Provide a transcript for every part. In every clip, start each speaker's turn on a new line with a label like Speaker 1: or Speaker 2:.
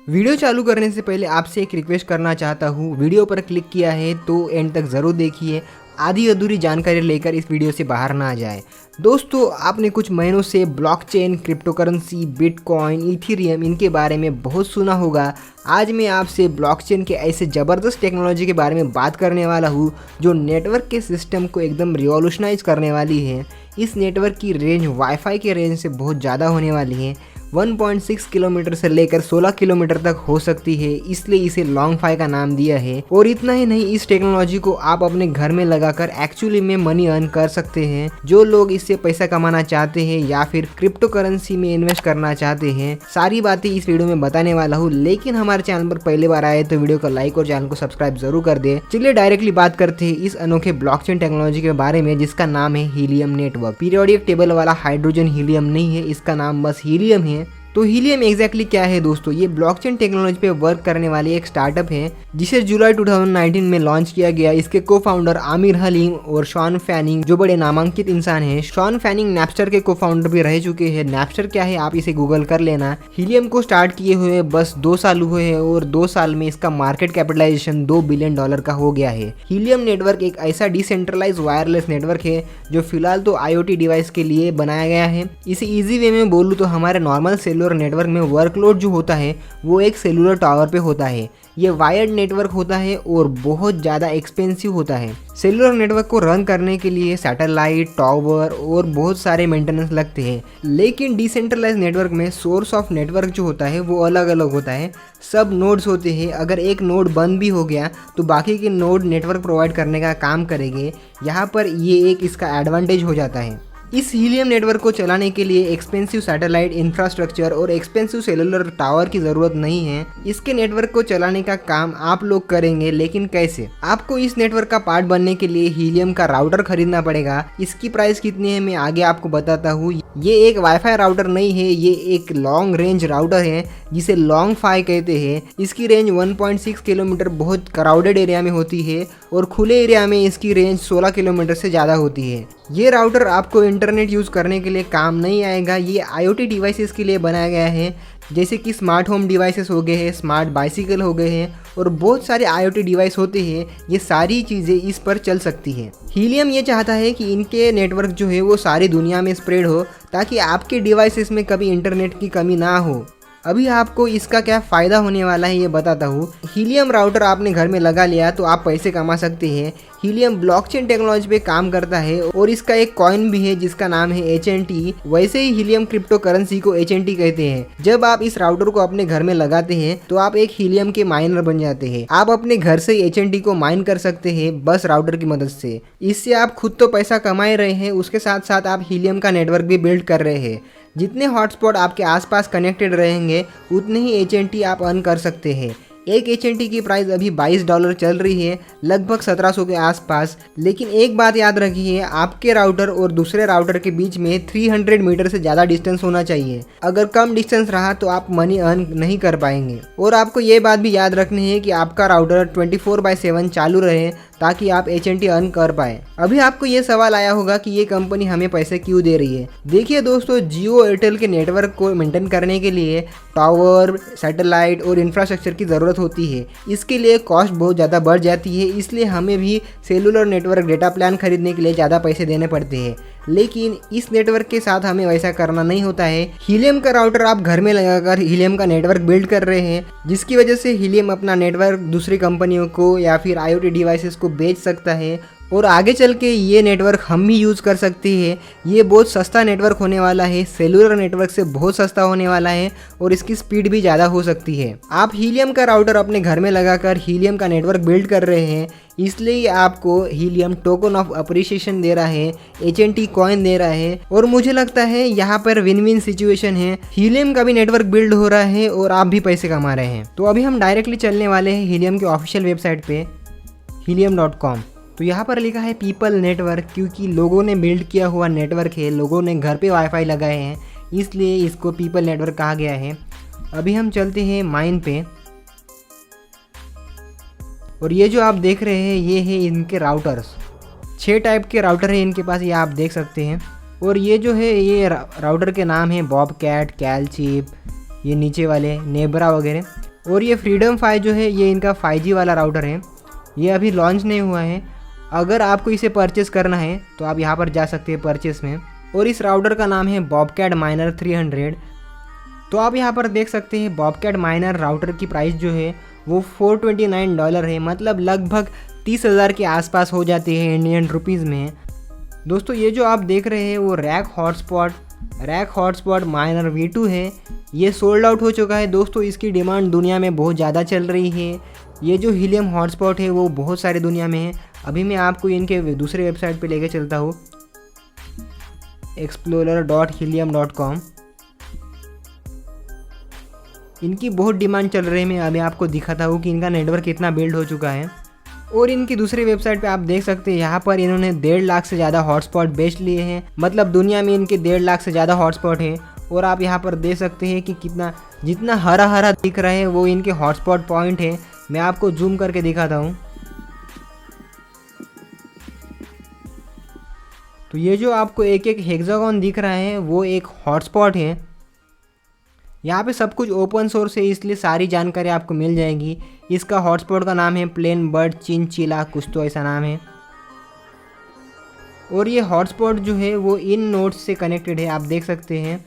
Speaker 1: Video चालू करने से पहले आपसे एक रिक्वेस्ट करना चाहता हूँ। वीडियो पर क्लिक किया है तो एंड तक ज़रूर देखिए, आधी अधूरी जानकारी लेकर इस वीडियो से बाहर ना आ जाए। दोस्तों, आपने कुछ महीनों से ब्लॉकचेन, क्रिप्टोकरेंसी, बिटकॉइन, इथेरियम इनके बारे में बहुत सुना होगा। आज मैं आपसे ब्लॉकचेन के ऐसे ज़बरदस्त टेक्नोलॉजी के बारे में बात करने वाला हूँ जो नेटवर्क के सिस्टम को एकदम रिवॉल्यूशनाइज करने वाली है। इस नेटवर्क की रेंज वाईफाई के रेंज से बहुत ज़्यादा होने वाली है। 1.6 किलोमीटर से लेकर 16 किलोमीटर तक हो सकती है, इसलिए इसे लॉन्ग फाई का नाम दिया है। और इतना ही नहीं, इस टेक्नोलॉजी को आप अपने घर में लगाकर एक्चुअली में मनी अर्न कर सकते हैं। जो लोग इससे पैसा कमाना चाहते हैं या फिर क्रिप्टो करेंसी में इन्वेस्ट करना चाहते हैं, सारी बातें इस वीडियो में बताने वाला हूँ। लेकिन हमारे चैनल पर पहली बार आए तो वीडियो को लाइक और चैनल को सब्सक्राइब जरूर कर दे। चलिए डायरेक्टली बात करते हैं इस अनोखे ब्लॉकचेन टेक्नोलॉजी के बारे में, जिसका नाम है हीलियम नेटवर्क। पीरियोडिक टेबल वाला हाइड्रोजन हीलियम नहीं है, इसका नाम बस हीलियम है। तो हीलियम एग्जैक्टली क्या है दोस्तों? ये ब्लॉकचेन टेक्नोलॉजी पे वर्क करने वाली एक स्टार्टअप है जिसे जुलाई 2019 में लॉन्च किया गया। इसके को फाउंडर आमिर हलीम और शॉन फैनिंग जो बड़े नामांकित इंसान हैं। शॉन फैनिंग नैपस्टर के को फाउंडर भी रह चुके हैं। नैपस्टर क्या है आप इसे गूगल कर लेना। हीलियम को स्टार्ट किए हुए बस 2 साल हुए हैं और 2 साल में इसका मार्केट कैपिटलाइजेशन $2 बिलियन का हो गया है। हीलियम नेटवर्क एक ऐसा डिसेंट्रलाइज वायरलेस नेटवर्क है जो फिलहाल तो IoT डिवाइस के लिए बनाया गया है। इसे ईजी वे में बोलूँ तो हमारे नॉर्मल सेलुलर नेटवर्क में वर्कलोड जो होता है वो एक सेलुलर टावर पे होता है। ये वायर्ड नेटवर्क होता है और बहुत ज़्यादा एक्सपेंसिव होता है। सेलुलर नेटवर्क को रन करने के लिए सैटेलाइट, टावर और बहुत सारे मेंटेनेंस लगते हैं। लेकिन डिसेंट्रलाइज नेटवर्क में सोर्स ऑफ नेटवर्क जो होता है वो अलग अलग होता है। सब नोड्स होते हैं। अगर एक नोड बंद भी हो गया तो बाकी के नोड नेटवर्क प्रोवाइड करने का काम करेंगे। यहाँ पर ये एक इसका एडवांटेज हो जाता है। इस हीलियम नेटवर्क को चलाने के लिए एक्सपेंसिव सैटेलाइट इंफ्रास्ट्रक्चर और एक्सपेंसिव सेलुलर टावर की ज़रूरत नहीं है। इसके नेटवर्क को चलाने का काम आप लोग करेंगे, लेकिन कैसे? आपको इस नेटवर्क का पार्ट बनने के लिए हीलियम का राउटर खरीदना पड़ेगा। इसकी प्राइस कितनी है मैं आगे आपको बताता हूँ। ये एक वाईफाई राउटर नहीं है, ये एक लॉन्ग रेंज राउटर है जिसे लॉन्ग फाई कहते हैं। इसकी रेंज 1.6 किलोमीटर बहुत क्राउडेड एरिया में होती है और खुले एरिया में इसकी रेंज 16 किलोमीटर से ज़्यादा होती है। ये राउटर आपको इंटरनेट यूज़ करने के लिए काम नहीं आएगा। ये IoT डिवाइसेस के लिए बनाया गया है, जैसे कि स्मार्ट होम डिवाइसेस हो गए हैं, स्मार्ट बाइसिकल हो गए हैं और बहुत सारे IoT डिवाइस होते हैं। ये सारी चीज़ें इस पर चल सकती हैं। हीलियम ये चाहता है कि इनके नेटवर्क जो है वो सारी दुनिया में स्प्रेड हो ताकि आपके डिवाइसेस में कभी इंटरनेट की कमी ना हो। अभी आपको इसका क्या फ़ायदा होने वाला है ये बताता हूँ। हीलियम राउटर आपने घर में लगा लिया तो आप पैसे कमा सकते हैं। हीलियम ब्लॉकचेन टेक्नोलॉजी पे काम करता है और इसका एक कॉइन भी है जिसका नाम है HNT। वैसे ही हीलियम क्रिप्टो करेंसी को HNT कहते हैं। जब आप इस राउटर को अपने घर में लगाते हैं तो आप एक हीलियम के माइनर बन जाते हैं। आप अपने घर से HNT को माइन कर सकते हैं बस राउटर की मदद से। इससे आप खुद तो पैसा कमा रहे हैं, उसके साथ साथ आप हीलियम का नेटवर्क भी बिल्ड कर रहे हैं। जितने हॉटस्पॉट आपके आसपास कनेक्टेड रहेंगे उतने ही HNT आप अर्न कर सकते हैं। एक HNT की प्राइस अभी $22 चल रही है, लगभग 1700 के आसपास। लेकिन एक बात याद रखिए, आपके राउटर और दूसरे राउटर के बीच में 300 मीटर से ज़्यादा डिस्टेंस होना चाहिए। अगर कम डिस्टेंस रहा तो आप मनी अर्न नहीं कर पाएंगे। और आपको ये बात भी याद रखनी है कि आपका राउटर 24/7 चालू रहे ताकि आप HNT अर्न कर पाए। अभी आपको ये सवाल आया होगा कि ये कंपनी हमें पैसे क्यों दे रही है। देखिए दोस्तों, जियो एयरटेल के नेटवर्क को मेंटेन करने के लिए टावर, सैटेलाइट और इंफ्रास्ट्रक्चर की ज़रूरत होती है। इसके लिए कॉस्ट बहुत ज़्यादा बढ़ जाती है, इसलिए हमें भी सेलुलर नेटवर्क डेटा प्लान खरीदने के लिए ज़्यादा पैसे देने पड़ते हैं। लेकिन इस नेटवर्क के साथ हमें वैसा करना नहीं होता है। हीलियम का राउटर आप घर में लगाकर हीलियम का नेटवर्क बिल्ड कर रहे हैं, जिसकी वजह से हीलियम अपना नेटवर्क दूसरी कंपनियों को या फिर IoT डिवाइसेस को बेच सकता है और आगे चल के ये नेटवर्क हम भी यूज़ कर सकते हैं। ये बहुत सस्ता नेटवर्क होने वाला है, सेलुलर नेटवर्क से बहुत सस्ता होने वाला है और इसकी स्पीड भी ज़्यादा हो सकती है। आप हीलियम का राउटर अपने घर में लगाकर हीलियम का नेटवर्क बिल्ड कर रहे हैं, इसलिए आपको हीलियम टोकन ऑफ अप्रिशिएशन दे रहा है, HNT कॉइन दे रहा है और मुझे लगता है यहाँ पर विन विन सिचुएशन है। हीलियम का भी नेटवर्क बिल्ड हो रहा है और आप भी पैसे कमा रहे हैं। तो अभी हम डायरेक्टली चलने वाले हैं हीलियम के ऑफिशियल वेबसाइट पे helium.com। तो यहाँ पर लिखा है पीपल नेटवर्क, क्योंकि लोगों ने बिल्ड किया हुआ नेटवर्क है, लोगों ने घर पे वाईफाई लगाए हैं, इसलिए इसको पीपल नेटवर्क कहा गया है। अभी हम चलते हैं माइन पे और ये जो आप देख रहे हैं ये है इनके राउटर्स। 6 टाइप के राउटर है इनके पास, ये आप देख सकते हैं। और ये जो है ये राउटर के नाम है बॉबकैट, कैलचिप, ये नीचे वाले नेब्रा वगैरह। और ये फ्रीडम 5 जो है ये इनका 5G वाला राउटर है, ये अभी लॉन्च नहीं हुआ है। अगर आपको इसे परचेस करना है तो आप यहाँ पर जा सकते हैं परचेस में, और इस राउटर का नाम है बॉबकैट माइनर 300। तो आप यहाँ पर देख सकते हैं बॉबकैट माइनर राउटर की प्राइस जो है वो $429 है, मतलब लगभग 30,000 के आसपास हो जाती है इंडियन रुपीज़ में। दोस्तों ये जो आप देख रहे हैं वो रैक हॉटस्पॉट माइनर V2 है, ये सोल्ड आउट हो चुका है दोस्तों। इसकी डिमांड दुनिया में बहुत ज़्यादा चल रही है। ये जो हीलियम हॉटस्पॉट है वो बहुत सारे दुनिया में है। अभी मैं आपको इनके दूसरे वेबसाइट पे लेके चलता हूँ, explorer.helium.com। इनकी बहुत डिमांड चल रही है। मैं अभी आपको दिखाता हूँ कि इनका नेटवर्क कितना बिल्ड हो चुका है। और इनकी दूसरी वेबसाइट पे आप देख सकते हैं यहाँ पर इन्होंने 1.5 लाख से ज़्यादा हॉटस्पॉट बेच लिए हैं, मतलब दुनिया में इनके 1.5 लाख से ज़्यादा हॉटस्पॉट है। और आप यहाँ पर देख सकते हैं कि जितना हरा हरा दिख रहा है वो इनके हॉटस्पॉट पॉइंट है। मैं आपको जूम करके दिखाता हूँ। तो ये जो आपको एक हेक्सागोन दिख रहा है वो एक हॉटस्पॉट है। यहाँ पे सब कुछ ओपन सोर्स है, इसलिए सारी जानकारी आपको मिल जाएगी। इसका हॉटस्पॉट का नाम है प्लेन बर्ड चिनचिला, कुछ तो ऐसा नाम है। और ये हॉटस्पॉट जो है वो इन नोड्स से कनेक्टेड है, आप देख सकते हैं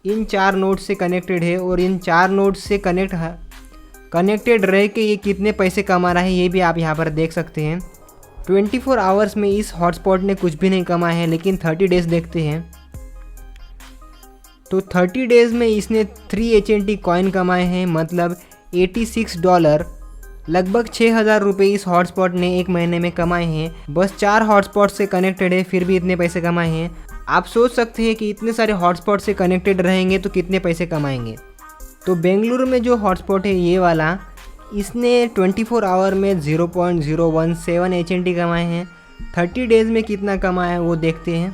Speaker 1: इन 4 नोड्स से कनेक्टेड है। और इन 4 नोड्स से कनेक्टेड रह के ये कितने पैसे कमा रहा है ये भी आप यहाँ पर देख सकते हैं। 24 आवर्स में इस हॉटस्पॉट ने कुछ भी नहीं कमाया है, लेकिन 30 डेज़ देखते हैं तो 30 डेज़ में इसने 3 HNT कॉइन कमाए हैं, मतलब $86, लगभग 6,000 रुपये इस हॉटस्पॉट ने एक महीने में कमाए हैं। बस 4 हॉटस्पॉट से कनेक्टेड है, फिर भी इतने पैसे कमाए हैं। आप सोच सकते हैं कि इतने सारे हॉटस्पॉट से कनेक्टेड रहेंगे तो कितने पैसे कमाएंगे। तो बेंगलुरु में जो हॉटस्पॉट है ये वाला, इसने 24 आवर में 0.017 HNT कमाए हैं। 30 डेज़ में कितना कमाया है वो देखते हैं।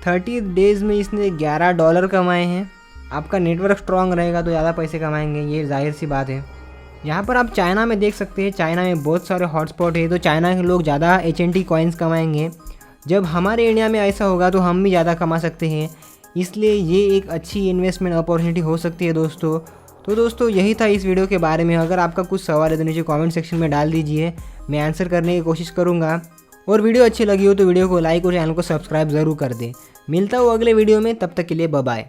Speaker 1: 30 डेज़ में इसने $11 कमाए हैं। आपका नेटवर्क स्ट्रॉन्ग रहेगा तो ज़्यादा पैसे कमाएंगे, ये जाहिर सी बात है। यहाँ पर आप चाइना में देख सकते हैं, चाइना में बहुत सारे हॉटस्पॉट है तो चाइना के लोग ज़्यादा HNT कॉइन्स कमाएंगे। जब हमारे इंडिया में ऐसा होगा तो हम भी ज़्यादा कमा सकते हैं, इसलिए ये एक अच्छी इन्वेस्टमेंट अपॉर्चुनिटी हो सकती है दोस्तों। तो दोस्तों यही था इस वीडियो के बारे में। अगर आपका कुछ सवाल है तो नीचे कमेंट सेक्शन में डाल दीजिए, मैं आंसर करने की कोशिश करूँगा। और वीडियो अच्छी लगी हो तो वीडियो को लाइक और चैनल को सब्सक्राइब ज़रूर कर दें। मिलता हूँ अगले वीडियो में, तब तक के लिए बाय बाय।